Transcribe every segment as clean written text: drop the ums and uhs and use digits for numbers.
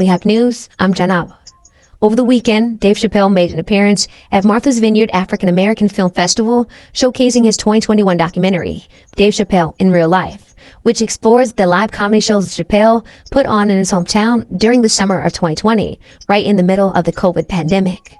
We have news. I'm Janab. Over the weekend, Dave Chappelle made an appearance at Martha's Vineyard African American Film Festival, showcasing his 2021 documentary, Dave Chappelle in Real Life, which explores the live comedy shows Chappelle put on in his hometown during the summer of 2020, right in the middle of the COVID pandemic.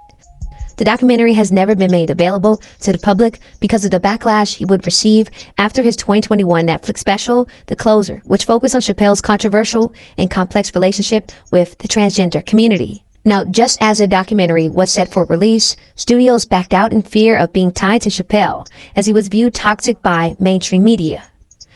The documentary has never been made available to the public because of the backlash he would receive after his 2021 Netflix special, The Closer, which focused on Chappelle's controversial and complex relationship with the transgender community. Now, just as the documentary was set for release, studios backed out in fear of being tied to Chappelle, as he was viewed toxic by mainstream media.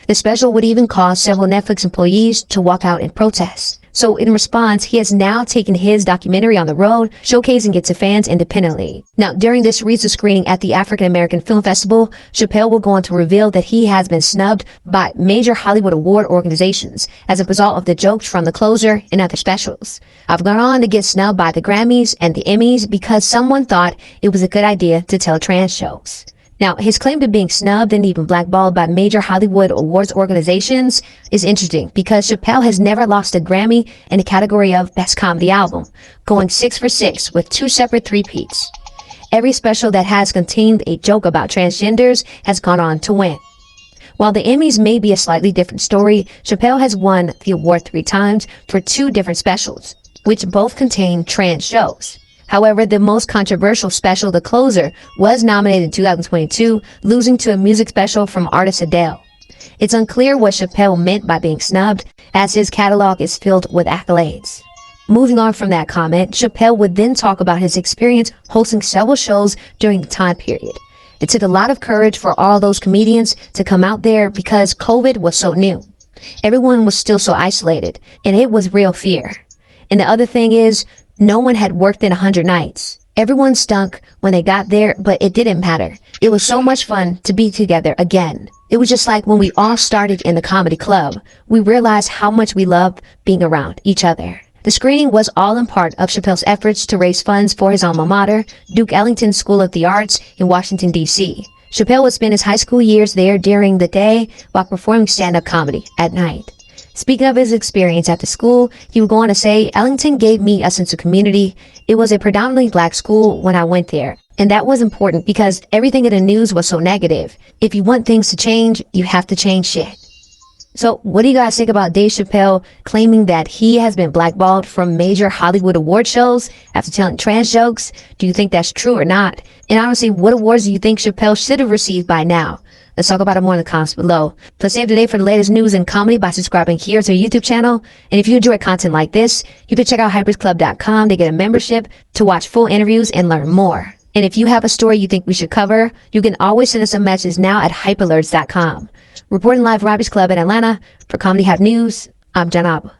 The special would even cause several Netflix employees to walk out in protest. So in response, he has now taken his documentary on the road, showcasing it to fans independently. Now, during this recent screening at the African American Film Festival, Chappelle will go on to reveal that he has been snubbed by major Hollywood award organizations as a result of the jokes from The Closer and other specials. I've gone on to get snubbed by the Grammys and the Emmys because someone thought it was a good idea to tell trans jokes. Now, his claim to being snubbed and even blackballed by major Hollywood awards organizations is interesting because Chappelle has never lost a Grammy in the category of Best Comedy Album, going 6 for 6 with 2 separate three-peats. Every special that has contained a joke about transgenders has gone on to win. While the Emmys may be a slightly different story, Chappelle has won the award 3 times for 2 different specials, which both contain trans shows. However, the most controversial special, The Closer, was nominated in 2022, losing to a music special from artist Adele. It's unclear what Chappelle meant by being snubbed, as his catalog is filled with accolades. Moving on from that comment, Chappelle would then talk about his experience hosting several shows during the time period. It took a lot of courage for all those comedians to come out there because COVID was so new. Everyone was still so isolated, and it was real fear. And the other thing is, no one had worked in 100 nights. Everyone stunk when they got there, but it didn't matter. It was so much fun to be together again. It was just like when we all started in the comedy club. We realized how much we loved being around each other. The screening was all in part of Chappelle's efforts to raise funds for his alma mater, Duke Ellington School of the Arts in Washington, D.C. Chappelle would spend his high school years there during the day while performing stand-up comedy at night. Speaking of his experience at the school, he would go on to say, Ellington gave me a sense of community. It was a predominantly black school when I went there. And that was important because everything in the news was so negative. If you want things to change, you have to change shit. So what do you guys think about Dave Chappelle claiming that he has been blackballed from major Hollywood award shows after telling trans jokes? Do you think that's true or not? And honestly, what awards do you think Chappelle should have received by now? Let's talk about it more in the comments below. Plus, stay up to date for the latest news and comedy by subscribing here to our YouTube channel. And if you enjoy content like this, you can check out hypersclub.com to get a membership to watch full interviews and learn more. And if you have a story you think we should cover, you can always send us a message now at hypealerts.com. Reporting live from Hypers Club in Atlanta for Comedy Hype News, I'm Janab.